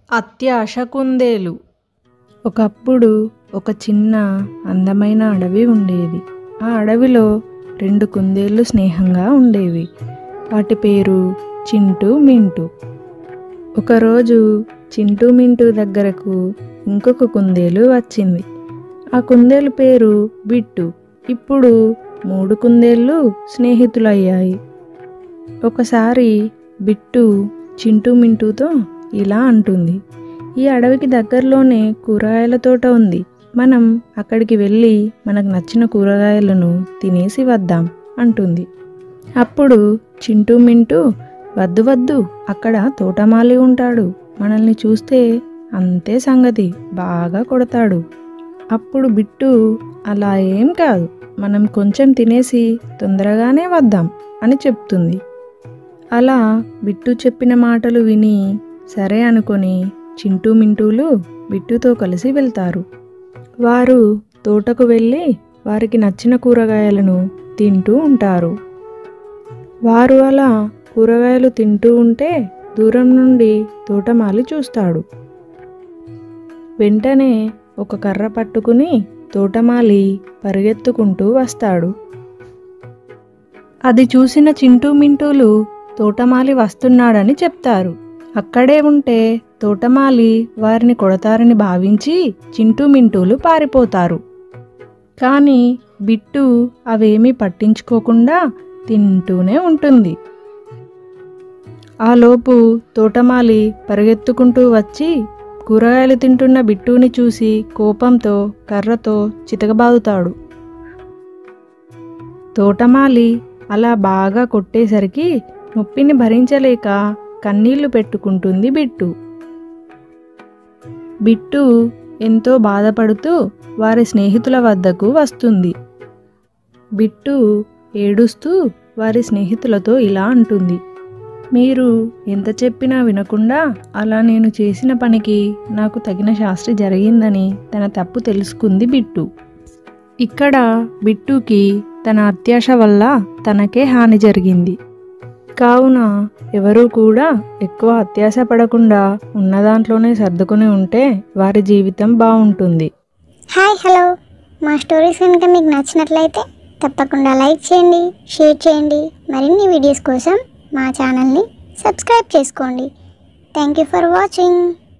అత్యాశ కుందేలు. ఒకప్పుడు ఒక చిన్న అందమైన అడవి ఉండేది. ఆ అడవిలో 2 కుందేళ్ళు స్నేహంగా ఉండేవి. వాటి పేరు చింటూ, మింటూ. ఒకరోజు చింటూ, మింటూ దగ్గరకు ఇంకొక కుందేలు వచ్చింది. ఆ కుందేలు పేరు బిట్టు. ఇప్పుడు 3 కుందేళ్ళు స్నేహితులయ్యాయి. ఒకసారి బిట్టు చింటూ, మింటూతో ఇలా అంటుంది, ఈ అడవికి దగ్గరలోనే కూరగాయల తోట ఉంది. మనం అక్కడికి వెళ్ళి మనకు నచ్చిన కూరగాయలను తినేసి వద్దాం అంటుంది. అప్పుడు చింటూ, మింటూ, వద్దు వద్దు, అక్కడ తోటమాలి ఉంటాడు. మనల్ని చూస్తే అంతే సంగతి, బాగా కొడతాడు. అప్పుడు బిట్టు, అలా ఏం కాదు, మనం కొంచెం తినేసి తొందరగానే వద్దాం అని చెప్తుంది. అలా బిట్టు చెప్పిన మాటలు విని సరే అనుకొని చింటూ, మింటూలు బిట్టుతో కలిసి వెళ్తారు. వారు తోటకు వెళ్ళి వారికి నచ్చిన కూరగాయలను తింటూ ఉంటారు. వారు అలా కూరగాయలు తింటూ ఉంటే దూరం నుండి తోటమాలి చూస్తాడు. వెంటనే ఒక కర్ర పట్టుకుని తోటమాలి పరిగెత్తుకుంటూ వస్తాడు. అది చూసిన చింటూ, మింటూలు తోటమాలి వస్తున్నాడని చెప్తారు. అక్కడే ఉంటే తోటమాలి వారిని కొడతారని భావించి చింటూ, మింటూలు పారిపోతారు. కానీ బిట్టు అవేమీ పట్టించుకోకుండా తింటూనే ఉంటుంది. ఆలోపు తోటమాలి పరిగెత్తుకుంటూ వచ్చి కూరగాయలు తింటున్న బిట్టుని చూసి కోపంతో కర్రతో చితకబాదుతాడు. తోటమాలి అలా బాగా కొట్టేసరికి నొప్పిని భరించలేక కన్నీళ్లు పెట్టుకుంటుంది బిట్టు. బిట్టు ఎంతో బాధపడుతూ వారి స్నేహితుల వద్దకు వస్తుంది. బిట్టు ఏడుస్తూ వారి స్నేహితులతో ఇలా అంటుంది, మీరు ఎంత చెప్పినా వినకుండా అలా నేను చేసిన పనికి నాకు తగిన శాస్తి జరిగిందని తన తప్పు తెలుసుకుంది బిట్టు. ఇక్కడ బిట్టుకి తన అత్యాశ వల్ల తనకే హాని జరిగింది. కావున ఎవరూ కూడా ఎక్కువ అత్యాశ పడకుండా ఉన్న దాంట్లోనే సర్దుకుని ఉంటే వారి జీవితం బాగుంటుంది. Hi, hello. మా స్టోరీస్ కనుక మీకు నచ్చినట్లయితే తప్పకుండా లైక్ చేయండి, షేర్ చేయండి. మరిన్ని వీడియోస్ కోసం మా ఛానల్ని సబ్స్క్రైబ్ చేసుకోండి. Thank you for watching.